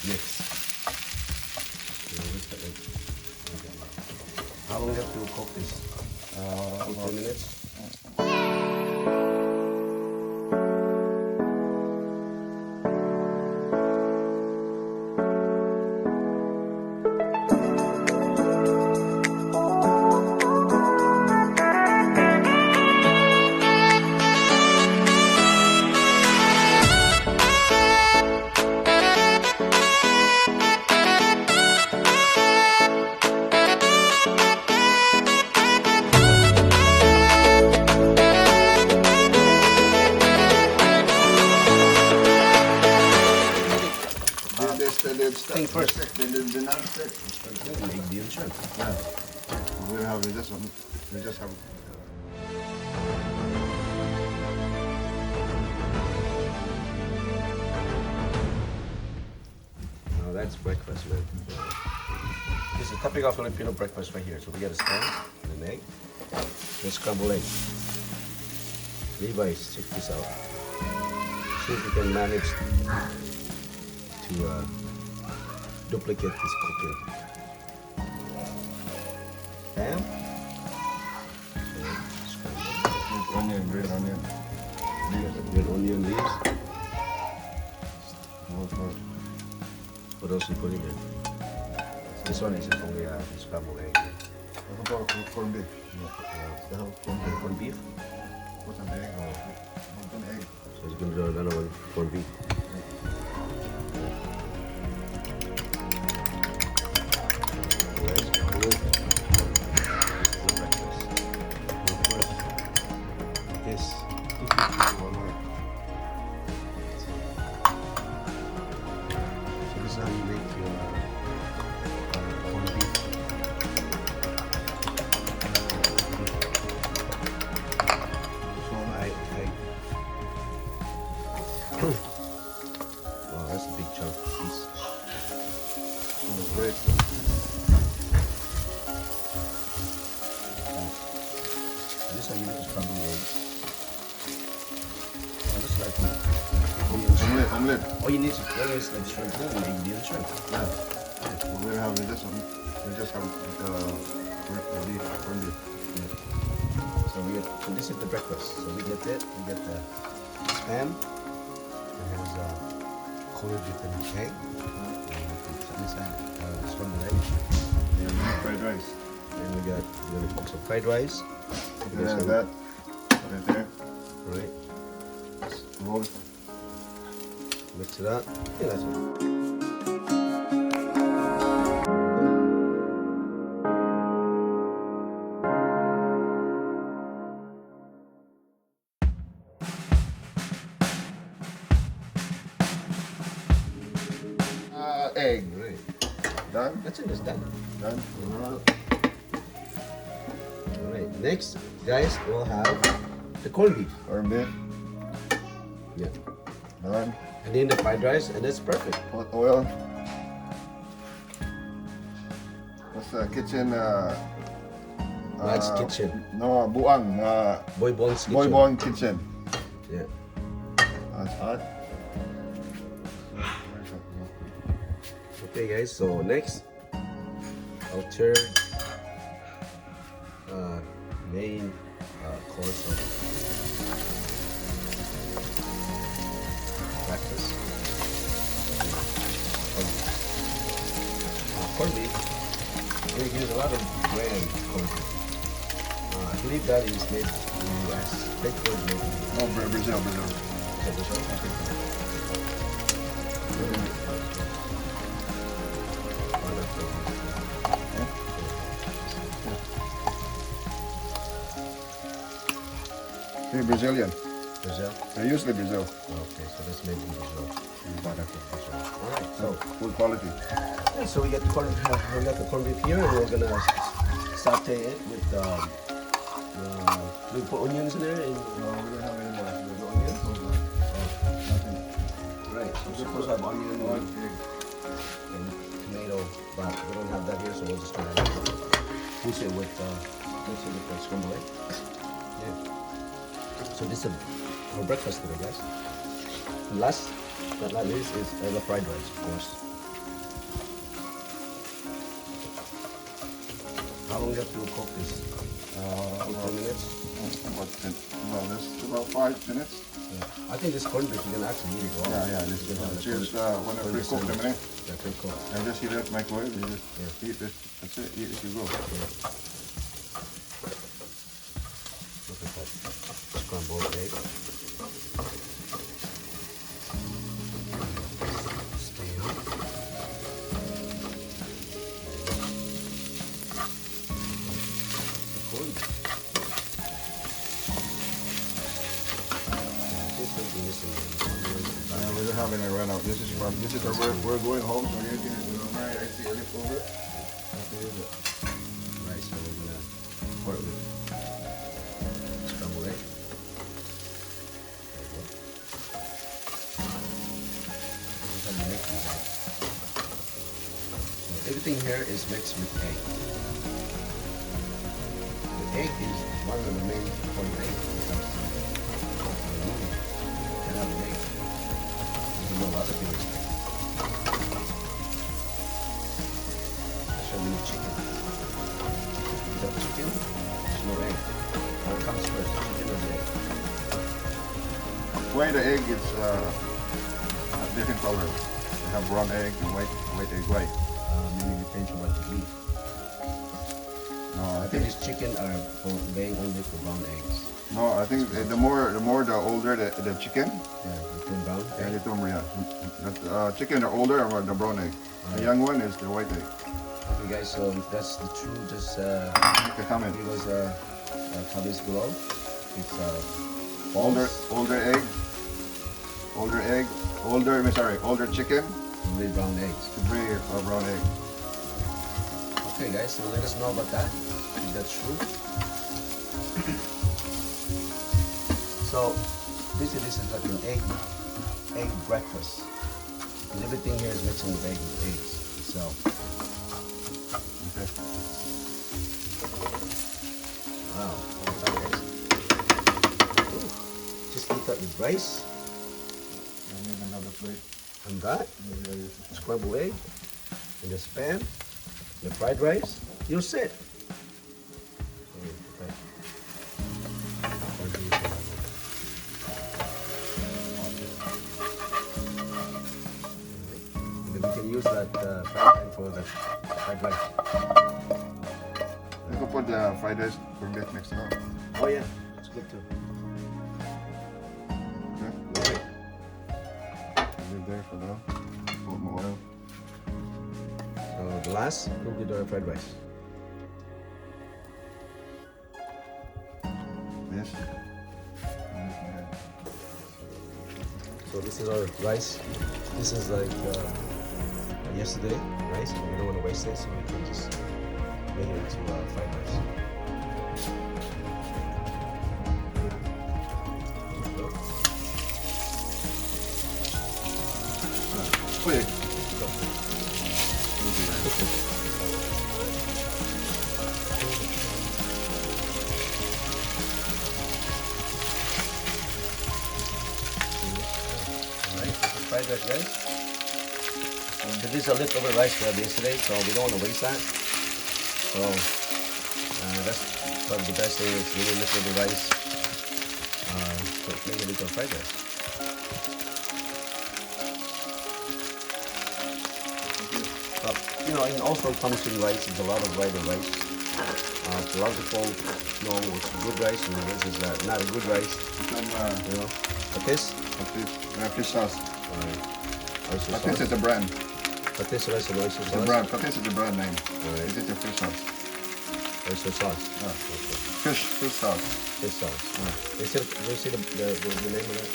mix. With the egg. Okay. How long do you have to cook this? 2 minutes. Thing first. The non-stick. Egg deal, sure. Yeah. We have this one. We just have. Oh, that's breakfast, man. This is typical Filipino breakfast right here. So we got a spoon and an egg. The scrambled egg. Levi's, check this out. See if you can manage to duplicate this cooking. Bam. With onion, green onion. With onion leaves. What else you put in there? This one is only a scrambled egg. What about corned beef? Corned beef. Put an egg or put an egg. So it's going to do another one, corned beef. Wow, that's a big chunk piece. Great. This is how you make a scrambled egg. Oh, this is like Omelette. oh, you need like shrimp, Indian shrimp. Yeah. We have this one. We just have corned beef. Yeah. So so this is the breakfast. So we get it. We get the spam. It has corned with an egg. Scrambled egg. And fried rice. Then we're gonna cook some fried rice. We have that right there. Right. Roll. Mix it up. Yeah, that's it. Egg. Right. Done? That's it. It's done. Done. All right. Next, guys, we'll have the corned beef. Corned beef. Yeah. Done. And then the fried rice, and that's perfect. Hot oil. What's the kitchen? That's kitchen. No, buang. Boy Bon's kitchen. Boy Bon kitchen. Yeah. That's hot. Okay, guys. So next, our third main course of breakfast. Corned beef. We use a lot of brand corned beef. I believe that is made in the US. Faithful is made in No, Brazil. They're Brazilian. Brazil? They're usually Brazil. Okay, so that's made in Brazil. Alright, So, so good quality. yeah, so we got the corned beef here, and we're gonna saute it with we put onions in there and No, we don't have any more. no onions. Nothing. Right, so we're supposed to have onion and tomato, but we don't have that here, so we'll just try to mix it with the scrambled egg. Yeah. So this is our breakfast today, guys. And last but not least is the fried rice, of course. How long do you have to cook this? 2 minutes? About 5 minutes. I think this corned beef you can actually eat it raw. Yeah, this is when I pre-cook them, eh? Yeah, pre-cook. And just heat it up microwave, you just eat it. That's it, eat as you go. Look at that scrambled egg. Stay on. Corn. We don't have any right now. This is we're going home, so I see a leftover. Right, so we're gonna pour it with scrambled egg. There you go. That's how you make these eggs. So everything here is mixed with egg. The egg is one of the main important things when it comes to movie. You can have an egg. You can know a lot of things. Especially with chicken. Without chicken, there's no egg. What comes first, chicken or the egg? Why the egg is a different color. You have brown egg and white egg, white. Maybe it depends on what you eat. No, I think these chicken are laying only for brown eggs. No, I think the older the chicken. Yeah, you turn brown. Yeah, the chicken, the older are the brown egg. The young one is the white egg. Okay guys, so if that's the truth, just Make a comment. give us comments below. It's Older false, older chicken only brown eggs. to bring a brown egg. Okay guys, so let us know about that, if that's true. So this is like an egg breakfast. And everything here is mixing with eggs itself. Okay. Wow, look at that guys. Ooh, just eat that with rice I need another plate. and that, scrambled egg in the pan, the fried rice, you're set. And then we can use that frying pan for the fried rice. You can put the fried rice for beef next time. Oh yeah, it's good too. Okay. Right. Leave it there for now. Put more oil. So the last will be the fried rice. This. So this is our rice. This is like yesterday rice, but we don't want to waste it, so we can just make it into fried rice. Quick. Fried rice, guys. So this is a leftover rice we had yesterday, so we don't want to waste that. So that's probably the best thing is really leftover rice. So make it into a fried rice. You know, and also comes in rice, there's a lot of variety of rice. A lot of people know it's good rice and this is not a good rice. You know, but this Fish sauce. oyster But this sauce. is the brand. But this rice and oyster The sauce. brand. But this is the brand name. This is the fish sauce. Oyster sauce. Yeah. Fish sauce. Fish sauce. They said, do you see the name of that?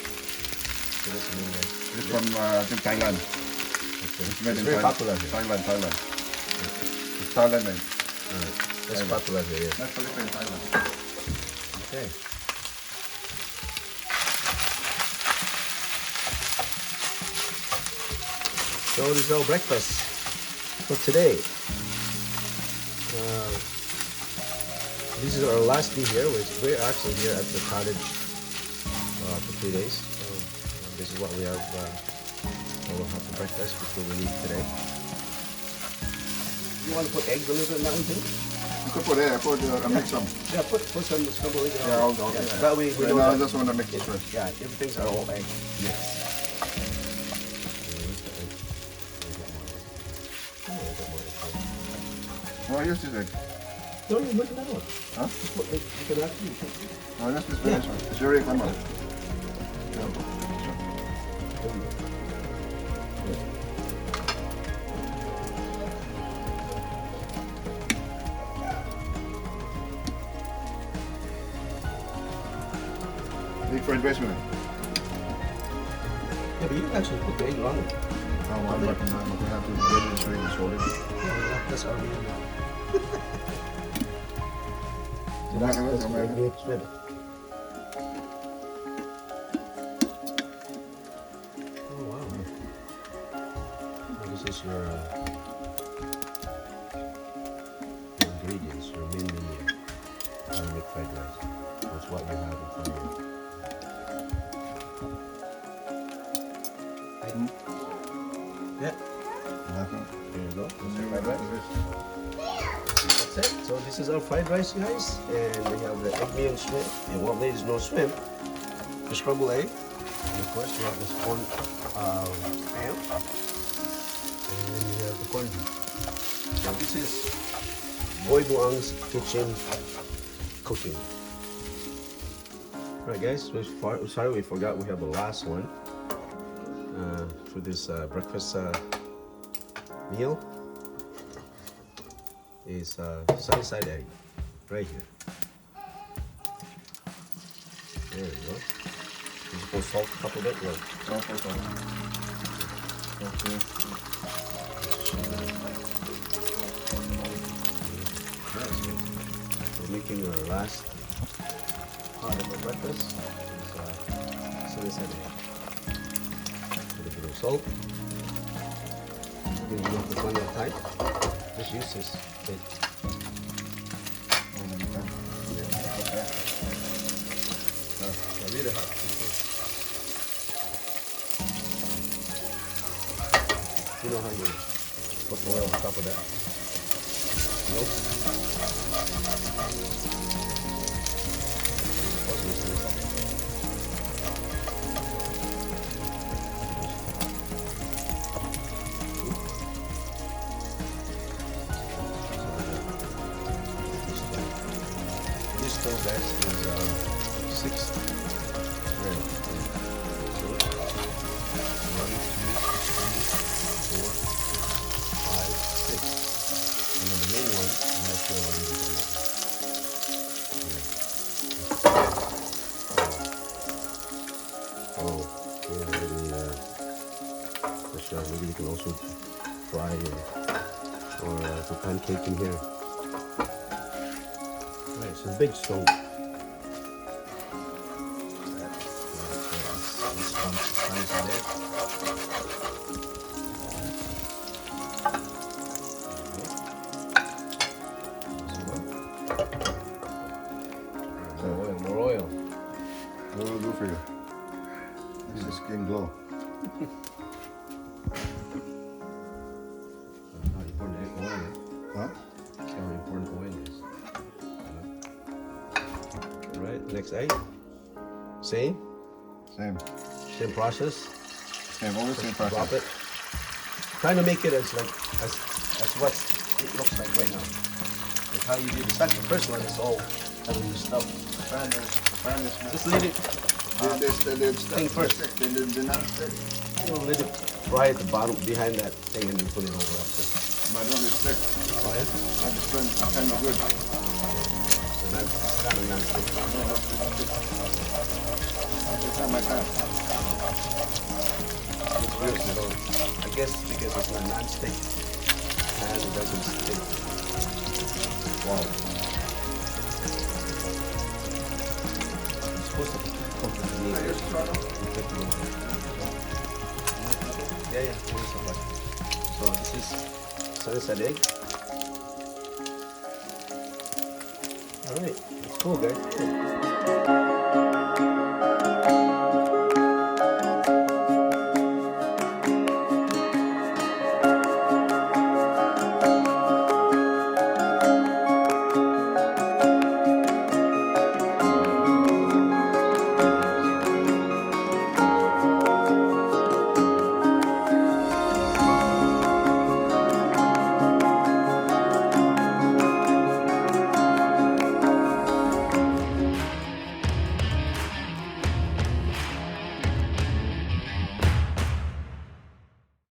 What is the name of that? It's from I think Thailand. Okay. It's made It's in very Thailand. popular here. Thailand. It's Thailand made. Alright. That's Thailand. popular here, yeah. Not Philippines, Thailand. Okay. So this is our breakfast for today. This is our last day here. We're actually here at the cottage for 3 days. So this is what we have. We'll have for breakfast before we leave today. You want to put eggs a little bit in that one too? You could put there, I'll make some. Yeah, put some scrambled egg. Yeah, I'll do it. That way we Right know now, I that, just want to make it first. yeah, everything's are all egg mixed. Oh, here's this egg. No, you put another one. Huh? Just put, you can actually put. Oh, that's this finish one. It's already come out. Big fried rice with it. Yeah, but you can actually put the egg on it. Oh, I'm not going to have to get it straight and solid. Yeah, that's already in there. So that's good. Good spread. Oh wow. This is your ingredients, your main menu. Homemade fried rice. That's what you have in front of you. Yeah. There you go. This is fried rice. That's it. So this is our fried rice, guys, and we have the egg meal shrimp. And what ladies know shrimp, the scrambled egg, and of course we have this corn ham, and then we have the corned beef. So this is Boy Buang's kitchen cooking. Alright, guys. Sorry we forgot we have the last one for this breakfast meal. Is sunny side egg right here. There we go. You just put salt on top of it. Look. Salt. Okay. We're making our last part of our breakfast. Is sunny side egg. A little bit of salt. You have to plenty of time. Just use this. Bit. Really hot. You know how you put the oil on top of that? Nope. This stove, guys, is 6. Right. So, 1, 2, 3, 4, 5, 6. And then the main one, I'm not sure what it is. Oh, yeah, really, for sure. Maybe you can also fry or do pancake in here. Right, it's a big stove. More oil. What will do for you? This is skin glow. How important oil is. Huh? That's how important oil is. Alright, next egg. Same process. Same, always same process. Drop it. Trying to make it as what it looks like right now. Like how you do the second. The first one is all kind of stuff. Just let it thing first. Let it fry at the bottom behind that thing and then put it over up there. My drum is thick. Oh yeah? I just done kind of good. So that's kind of non-stick. It's not my time. It's weird, so I guess because it's not non-stick and it doesn't stick. Wow. It's supposed to cook the meat. Yeah. So this is sunny side egg. Alright, it's cool, guys. Cool.